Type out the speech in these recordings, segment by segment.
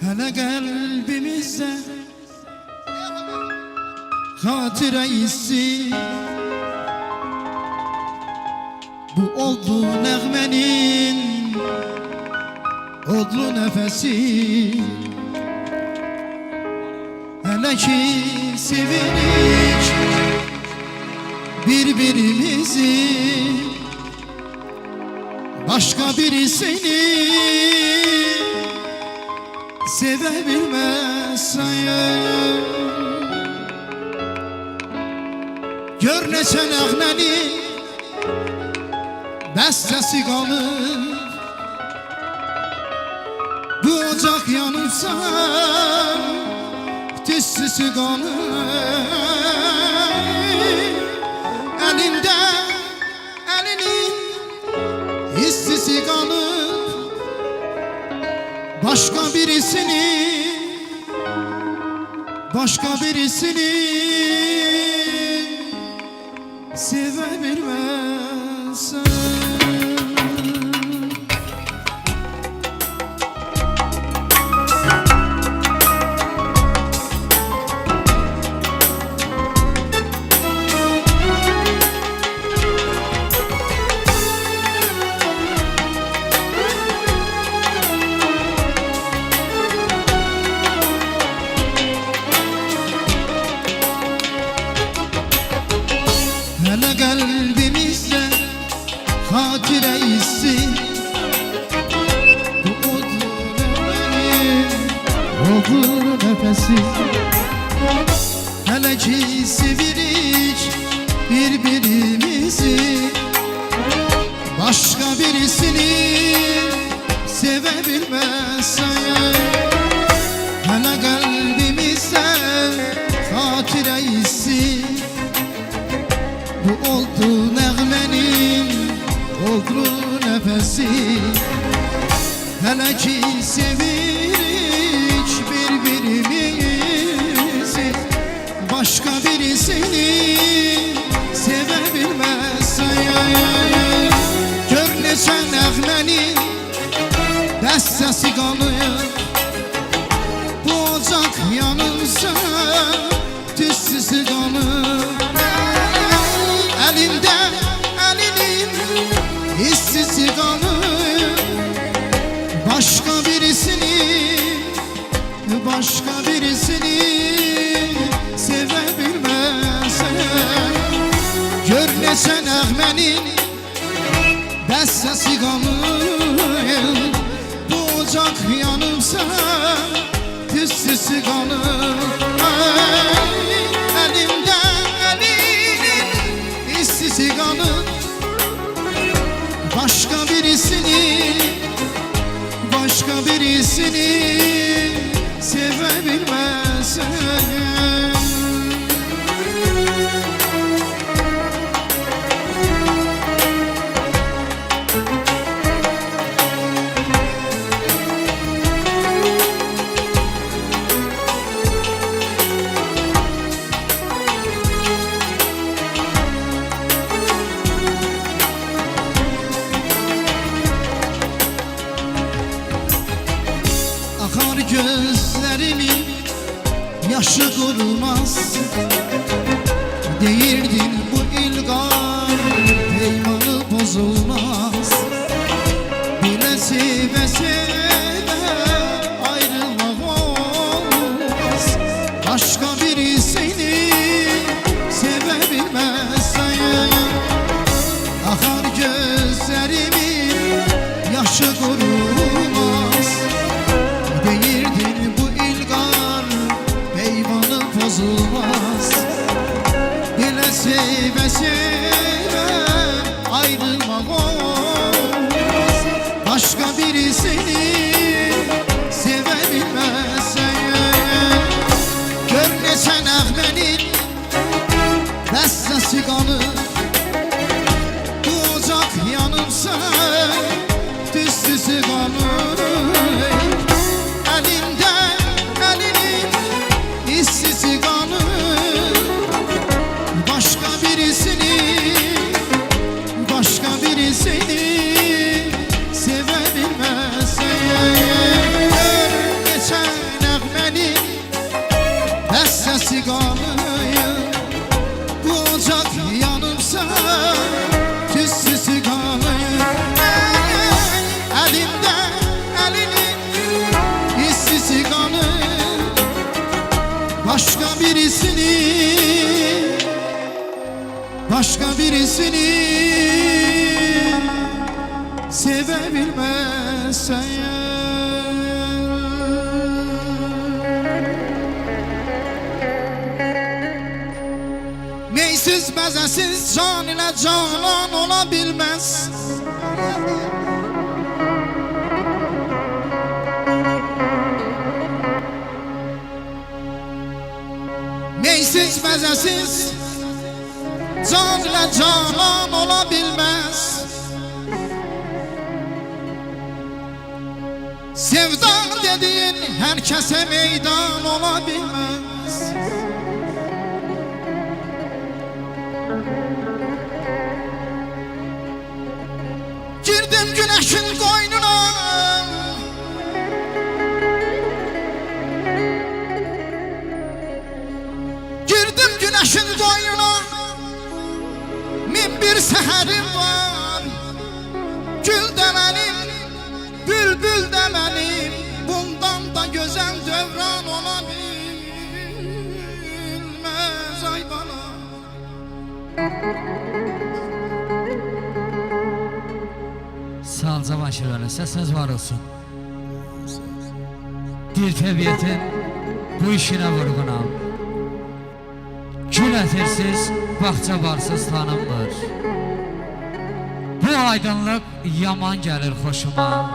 Hele kalbimizde hatıra hissi, bu oldu nəğmenin odlu nefesi. Hele ki sevirik birbirimizi, başka birisini sevebilmezsem. Gör neçə nəğmənin bəstəsi qalır, bu ocaq yanırsa tüstüsü qalır. Əlində əlinin istisi qalır, başka birisini sevebilmezsem. Hele kalbimizde hatire hissi, bu odlu nefesin odlu nefesi. Hele ki sevirik birbirimizi, başka birisini sevebilmezsem. Hele kalbimizde hatire hissi, bu oldu nəğmənin odlu nefesi. Hele ki sevirik birbirimizi, başka birisini sevebilmezsem. Gör neçə nəğmənin bəstəsi qalır, bu ocaq yanırsa tüstüsü qalır. Əlində əlinin istisi qalır, başka birisini sevebilmezsem. Gör neçə nəğmənin bəstəsi qalır, bu ocaq yanırsa tüstüsü qalır. Əlimdə əlinin istisi qalır, başka birisini sevebilmezsem. Akar gözlerimin yaşı kurumaz, değildin bu ilgar peymanı bozulmaz. Bile seve seve ayrılmak olmaz, başka birisini sevebilmezsem. Akar gözlerimin yaşı kurumaz, değildin bu ilgar peymanı bozulmaz. Bile birisini sevebilmezsen meysiz mezesiz can ile canan olabilmez. Meysiz mezesiz can ile canan olabilmez. Sevdan dediğin herkese meydan olabilmez. Girdim güneşin koynuna, girdim güneşin koynuna, min bir seherim var. Gül de benim, bülbül de benim, bundan da güzel devran olabilmez ay bana. Salca başlarına sesiniz var olsun. Bir təbiətin bu işine vurğunam. Gül ətirsiz, bağça barsız tanınmır. Bu aydınlık yaman gəlir xoşuma.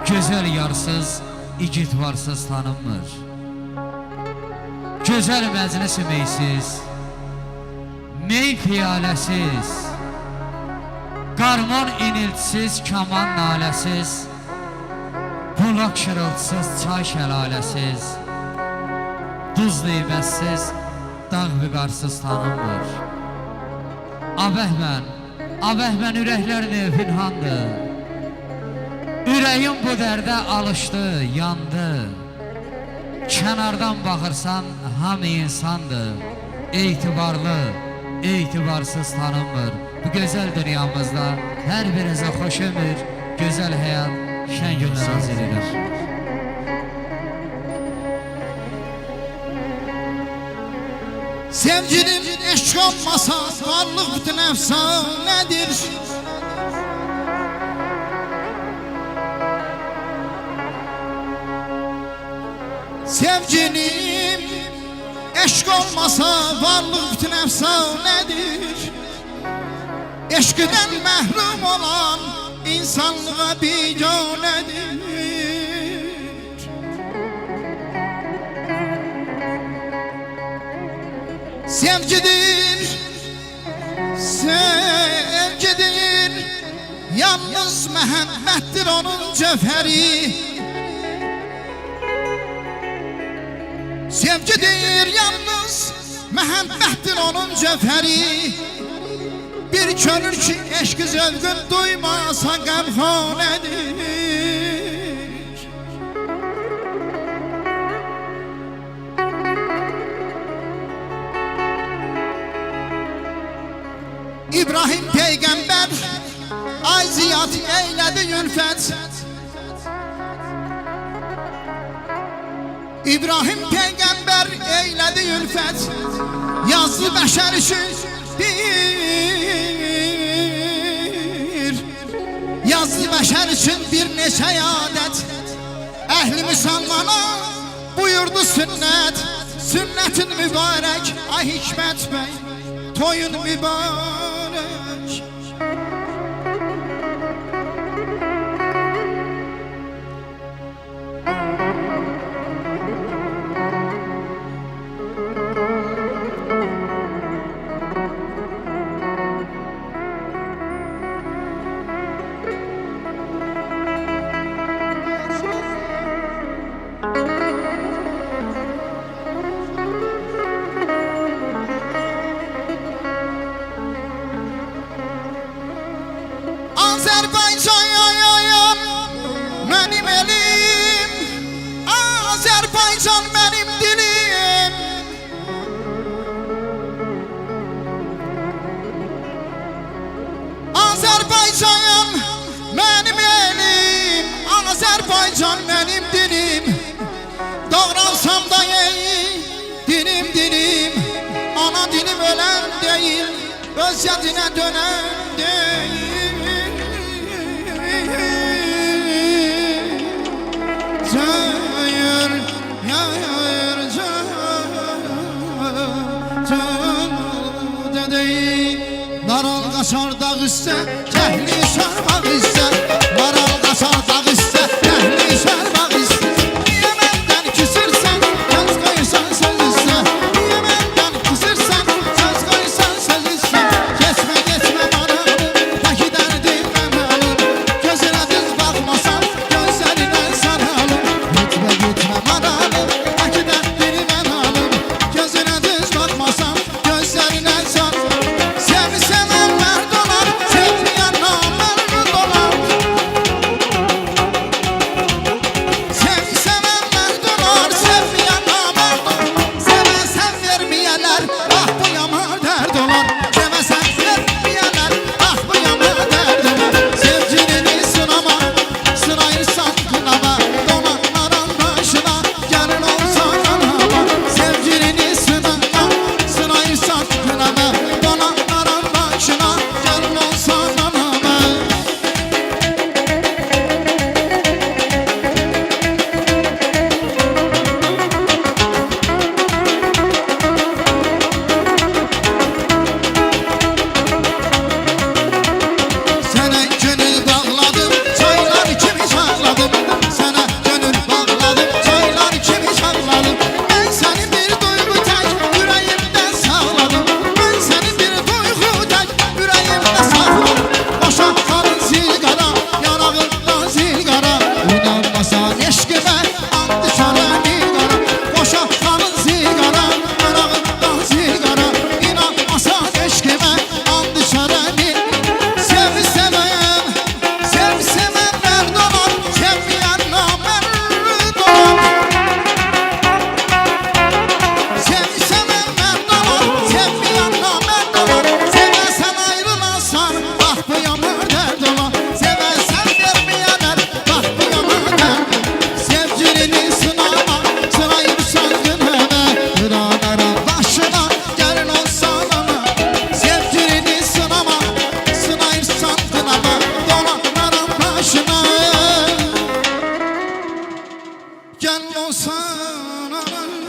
Gözəl yarsız, igid varsız tanınmır. Gözəl məclis meysiz, mey piyaləsiz, qarmon iniltisiz, kaman naləsiz, bulaq şırıltısız, çay şəlaləsiz, duz deyməssiz, dağ vüqarsız tanınmır. Abəhmən ürəklərin pinhandır. Ürəyim bu dərdə alışdı, yandı. Kənardan baxırsan hamı insandır. Etibarlı, etibarsız tanınmır. Bu gözəl dünyamızda hər birinizə xoş ömür, gözəl həyat, şən günlər arzu edilir. Sevgilim eşk olmasa varlık bütün efsanedir. Sevgilim eşk olmasa varlık bütün efsanedir. Eşkiden mehrum olan insanlığa biganedir. Sevgidir, sevgidir, yalnız Məhəmməddir onun cevheri. Sevgidir, yalnız Məhəmməddir onun cevheri. Bir könül ki eşq zövqün duymasa qəmxanədir. İbrahim peygamber ay ziyad eylədi ülfət. İbrahim peygamber eylədi ülfət. Yazdı bəşər üçün yazdı bəşər üçün bir neçə adət. Əhli müsəlmana buyurdu sünnət. Sünnetin mübarək ay Hikmət bəy, toyun mübarək. Azerbaycan benim elim, Azerbaycan benim dilim. Azerbaycan benim elim, Azerbaycan benim dilim. Doğransam da ey dilim dilim, ana dilim ölen değil, vaziyetine dönendi. Cayır, yayır, cayır dedeyi. Daral kaçar dağ üstə, kəhli sarmaq üstə. Daral kaçar dağ üstə, kəhli sarmaq üstə. Niyə məndən küsürsən, söz qoyursan söz üstə. Niyə məndən küsürsən, söz qoyursan söz üstə. Geçmə, geçmə manalım, təki dərdim mən alım. Gözünə düz baxmasan, gözlərinə saralım. Getmə, getmə manalım, təki dərdim mən alım. Gözünə düz baxmasan, gözlərinə saralım. Sevsəməm mərd olar, sevməyən namərd olar. Sevsəməm mərd olar, sevməyən namərd olar. Sevəsən verməyələr, ah bu yamar dərd olar. Sevəsən verməyələr, ah bu yamar dərd olar. Sevgilini sınama, sınayırsan kınama. Dolanmaran başına, gəlin olsan anama. Sevgilini sınama, sınayırsan kınama. Dolanmaran başına, gəlin olsan anama. Sənə gönül bağladım, çaylar kimi şarladım. Sənə gönül bağladım, çaylar kimi şarladım. Mən səni bir duyğu tək ürəyimdən sağladım. Mən səni bir duyğu tək ürəyimdə saxladım. Boşa qalın zilqara, yanağından zilqara. İnanmasan eşqimə, and içərəm qara. Boşa qalın zilqara, yanağından zilqara. İnanmasan eşqimə, and içərəm Sevsəməm, sevsəməm mərd olar, sevməyən namərd olar. Sevsəməm mərd olar, sevməyən namərd olar. Sevəsən ayrılasan, bax bu yamar dərd olar. Sevəsən verməyənlər, bax bu yamar dərd olar. Sevgilini sınama, sınayırsan qınama. Qıranarım başına, gəlin olsan ana. Sevgilini sınama, sınayırsan qınama. Dolanarım başına, gəlin olsan ana.